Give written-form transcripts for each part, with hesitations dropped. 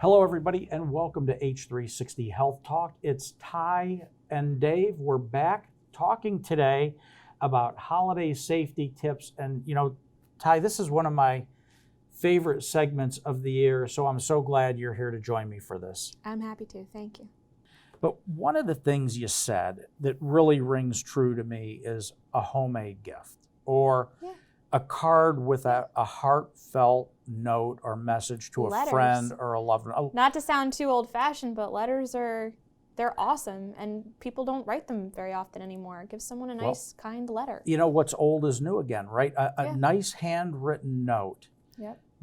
Hello, everybody, and welcome to H360 Health Talk. It's Ty and Dave. We're back talking today about holiday safety tips. And, you know, Ty, this is one of my favorite segments of the year, so I'm so glad you're here to join me for this. I'm happy to. Thank you. But one of the things you said that really rings true to me is a homemade gift or a card with a heartfelt note or message to a friend or a loved one. Not to sound too old-fashioned, but letters they're awesome, and people don't write them very often anymore. Give someone a nice, kind letter. You know, what's old is new again, right? A nice handwritten note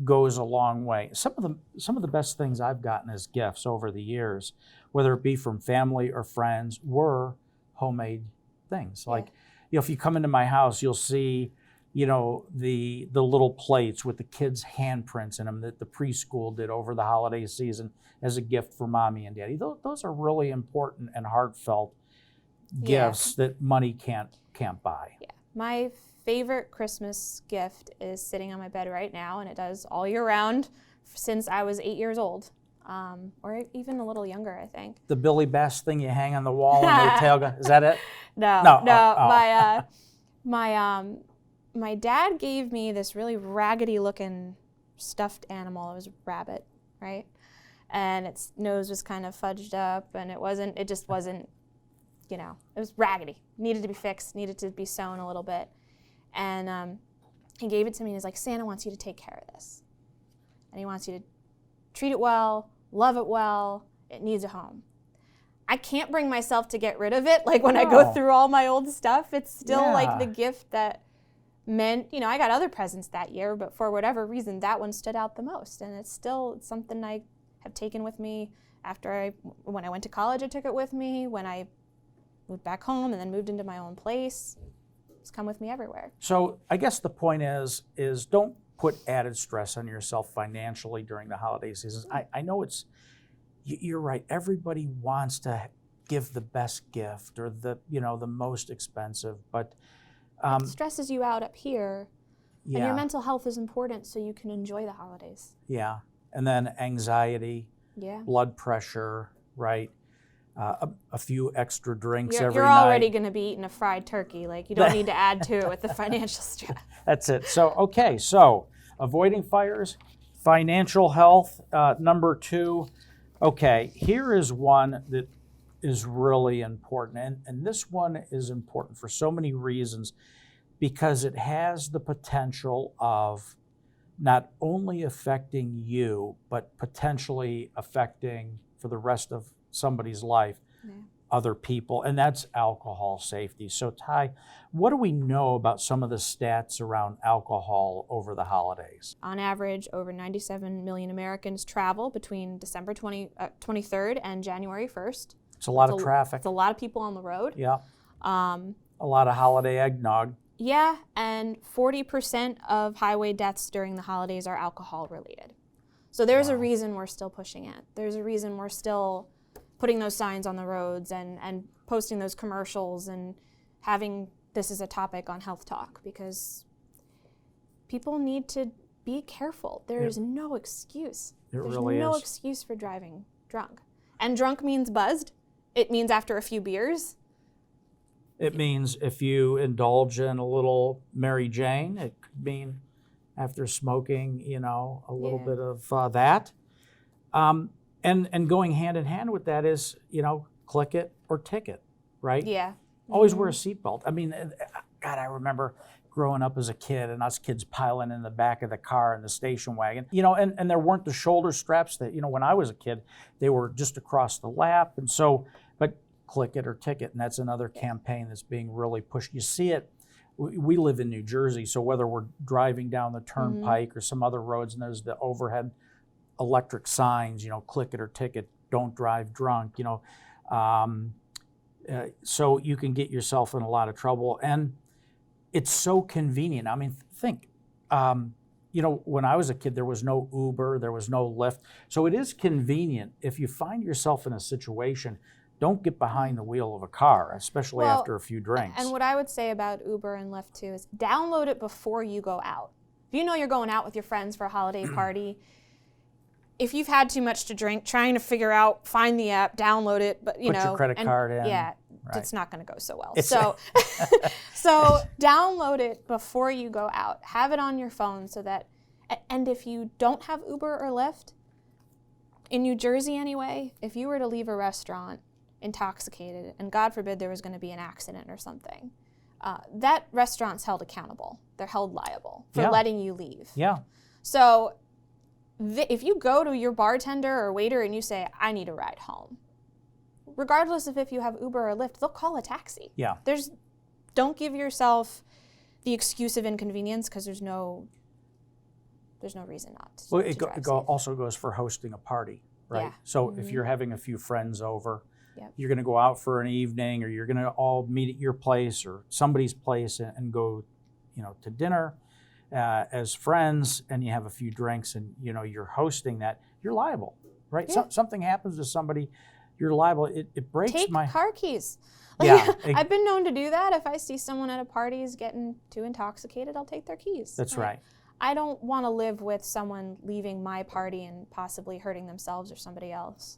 goes a long way. Some of the best things I've gotten as gifts over the years, whether it be from family or friends, were homemade things. Like, you know, if you come into my house, you'll see, you know, the little plates with the kids' handprints in them that the preschool did over the holiday season as a gift for mommy and daddy. Those are really important and heartfelt gifts that money can't buy. Yeah. My favorite Christmas gift is sitting on my bed right now, and it does all year round since I was 8 years old, or even a little younger, I think. The Billy Bass thing you hang on the wall and the tail gun, is that it? No. My dad gave me this really raggedy looking stuffed animal. It was a rabbit, right? And its nose was kind of fudged up, and it just wasn't, you know, it was raggedy. Needed to be fixed, needed to be sewn a little bit. And he gave it to me, and he's like, Santa wants you to take care of this. And he wants you to treat it well, love it well, it needs a home. I can't bring myself to get rid of it. Like when I go through all my old stuff, it's still like the gift that meant, you know, I got other presents that year, but for whatever reason, that one stood out the most. And it's something I have taken with me when I went to college, I took it with me. When I moved back home and then moved into my own place, it's come with me everywhere. So I guess the point is don't put added stress on yourself financially during the holiday seasons. I know you're right. Everybody wants to give the best gift or the most expensive, but it stresses you out up here, and your mental health is important so you can enjoy the holidays. Yeah, and then anxiety, blood pressure, right? A few extra drinks every night. You're already going to be eating a fried turkey. Like, you don't need to add to it with the financial stress. That's it. So avoiding fires, financial health, number 2. Okay, here is one that is really important. And this one is important for so many reasons because it has the potential of not only affecting you, but potentially affecting for the rest of somebody's life, other people, and that's alcohol safety. So Ty, what do we know about some of the stats around alcohol over the holidays? On average, over 97 million Americans travel between December 23rd and January 1st. It's a lot of traffic. It's a lot of people on the road. Yeah. A lot of holiday eggnog. Yeah, and 40% of highway deaths during the holidays are alcohol related. So there's a reason we're still pushing it. There's a reason we're still putting those signs on the roads and posting those commercials and having this as a topic on Health Talk, because people need to be careful. There is no excuse. There's no excuse for driving drunk. And drunk means buzzed. It means after a few beers. It means if you indulge in a little Mary Jane. It could mean after smoking, a little bit of that. And going hand in hand with that is, click it or ticket, right? Yeah. Always wear a seatbelt. I mean, God, I remember growing up as a kid and us kids piling in the back of the car in the station wagon, and there weren't the shoulder straps that, when I was a kid, they were just across the lap. And so, but click it or ticket, and that's another campaign that's being really pushed. You see it. We live in New Jersey, so whether we're driving down the turnpike or some other roads and there's the overhead electric signs, click it or ticket, don't drive drunk, so you can get yourself in a lot of trouble. And it's so convenient. I mean, think, when I was a kid, there was no Uber, there was no Lyft. So it is convenient. If you find yourself in a situation, don't get behind the wheel of a car, especially after a few drinks. And what I would say about Uber and Lyft too is download it before you go out. If you know you're going out with your friends for a holiday party, if you've had too much to drink, trying to figure out, find the app, download it, but Put your credit card in. Yeah, Right. it's not going to go so well. So download it before you go out. Have it on your phone so that, and if you don't have Uber or Lyft, in New Jersey anyway, if you were to leave a restaurant intoxicated, and God forbid there was going to be an accident or something, that restaurant's held accountable. They're held liable for letting you leave. Yeah. So if you go to your bartender or waiter and you say, I need a ride home, regardless of if you have Uber or Lyft, they'll call a taxi. Yeah. Don't give yourself the excuse of inconvenience, because there's no reason not to. Well, to it drive safe. also goes for hosting a party, right? Yeah. So if you're having a few friends over, Yep. you're going to go out for an evening, or you're going to all meet at your place or somebody's place and go, to dinner as friends, and you have a few drinks, and you're hosting that, you're liable, right? Yeah. Something happens to somebody, you're liable. It breaks Take my car keys. Yeah. I've been known to do that. If I see someone at a party is getting too intoxicated, I'll take their keys. That's right. I don't want to live with someone leaving my party and possibly hurting themselves or somebody else.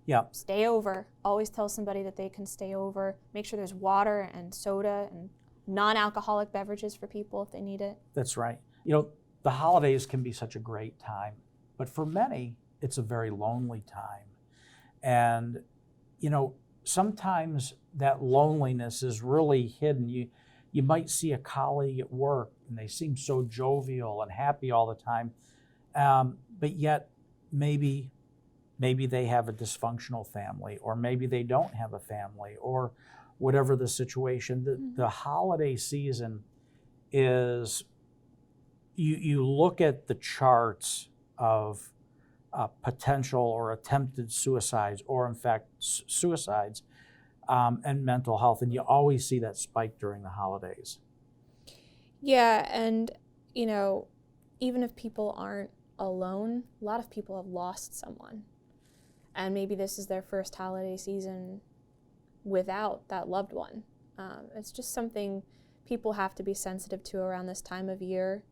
Yeah. Stay over. Always tell somebody that they can stay over. Make sure there's water and soda and non-alcoholic beverages for people if they need it. That's right. The holidays can be such a great time, but for many, it's a very lonely time. And, sometimes that loneliness is really hidden. You might see a colleague at work and they seem so jovial and happy all the time, but yet maybe they have a dysfunctional family, or maybe they don't have a family, or whatever the situation. The holiday season is, you look at the charts of potential or attempted suicides, or in fact suicides, and mental health, and you always see that spike during the holidays. Yeah, and even if people aren't alone, a lot of people have lost someone, and maybe this is their first holiday season without that loved one. It's just something people have to be sensitive to around this time of year.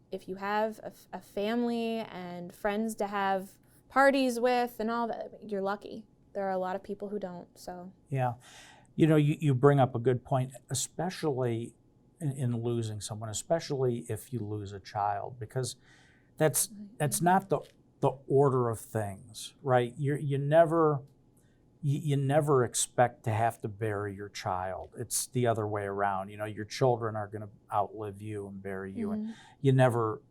If you have a family and friends to have parties with and all that, you're lucky. There are a lot of people who don't, so. Yeah. You bring up a good point, especially in losing someone, especially if you lose a child, because that's not the order of things, right? You never expect to have to bury your child. It's the other way around. Your children are going to outlive you and bury you, and you never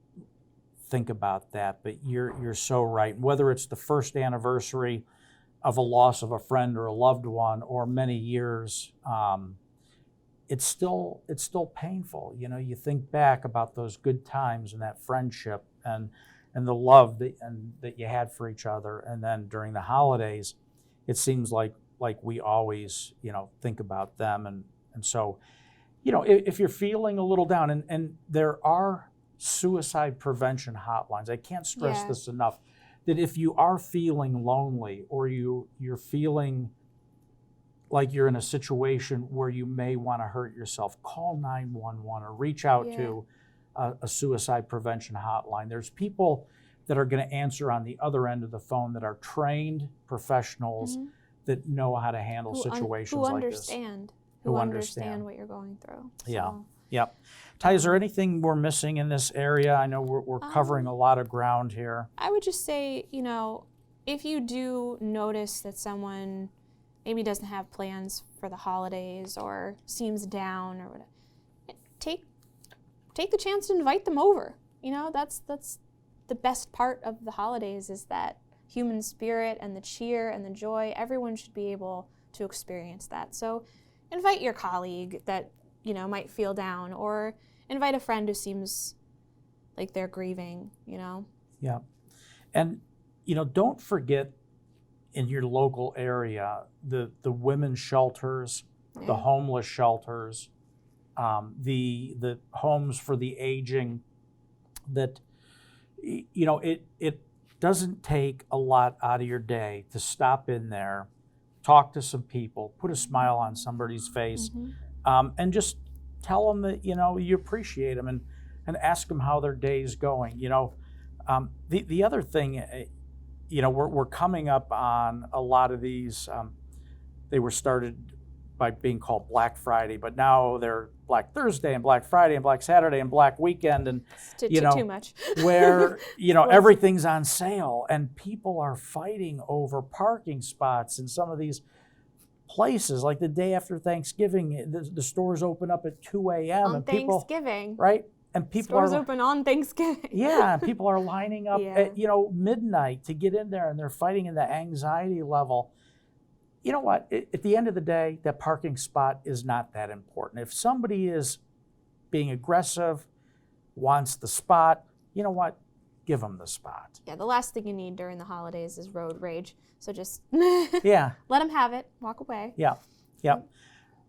think about that. But you're so right. Whether it's the first anniversary of a loss of a friend or a loved one, or many years, it's still painful. You think back about those good times and that friendship and the love that you had for each other, and then during the holidays, it seems like we always, think about them. And so, if you're feeling a little down, and there are suicide prevention hotlines, I can't stress this enough, that if you are feeling lonely, or you're feeling like you're in a situation where you may want to hurt yourself, call 911 or reach out to a suicide prevention hotline. There's people that are going to answer on the other end of the phone that are trained professionals that know how to handle situations like this. Who understand what you're going through. So. Yeah. Yep. Ty, is there anything we're missing in this area? I know we're covering a lot of ground here. I would just say, if you do notice that someone maybe doesn't have plans for the holidays or seems down or whatever, take the chance to invite them over. That's the best part of the holidays, is that human spirit and the cheer and the joy. Everyone should be able to experience that. So invite your colleague that might feel down, or invite a friend who seems like they're grieving. Yeah. And don't forget, in your local area, the women's shelters, the homeless shelters, the homes for the aging, that it doesn't take a lot out of your day to stop in there, talk to some people, put a smile on somebody's face, and just tell them that you appreciate them, and ask them how their day's going. The other thing, we're coming up on a lot of these. They were started by being called Black Friday, but now they're Black Thursday and Black Friday and Black Saturday and Black Weekend, and Too much. where everything's on sale, and people are fighting over parking spots in some of these places. Like the day after Thanksgiving, the stores open up at 2 a.m. On and people, Thanksgiving. right? And people Stores are open on Thanksgiving. yeah, and people are lining up Yeah. at midnight to get in there, and they're fighting in the anxiety level. You know what? At the end of the day, that parking spot is not that important. If somebody is being aggressive, wants the spot, you know what? Give them the spot. Yeah, the last thing you need during the holidays is road rage. So just Yeah. let them have it. Walk away. Yeah.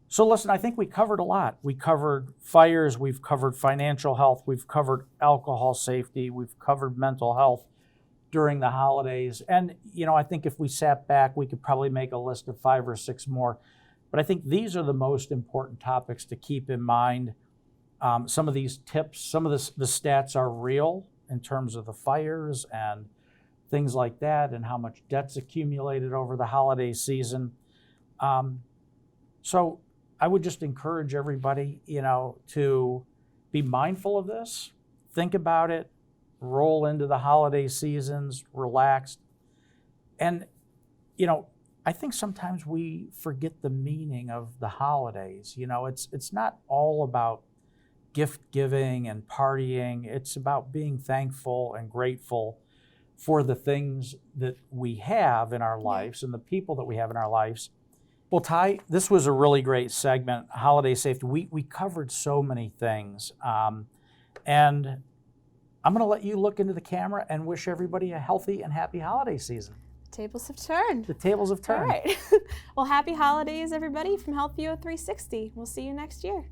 So listen, I think we covered a lot. We covered fires, we've covered financial health, we've covered alcohol safety, we've covered mental health during the holidays. And, I think if we sat back, we could probably make a list of 5 or 6 more. But I think these are the most important topics to keep in mind. Some of these tips, some of the stats are real in terms of the fires and things like that, and how much debt's accumulated over the holiday season. So I would just encourage everybody, to be mindful of this, think about it, roll into the holiday seasons, relaxed. And, I think sometimes we forget the meaning of the holidays. It's not all about gift giving and partying. It's about being thankful and grateful for the things that we have in our lives and the people that we have in our lives. Well, Ty, this was a really great segment, holiday safety. We covered so many things. And I'm going to let you look into the camera and wish everybody a healthy and happy holiday season. The tables have turned. The tables have turned. All right. Well, happy holidays, everybody, from HealthView 360. We'll see you next year.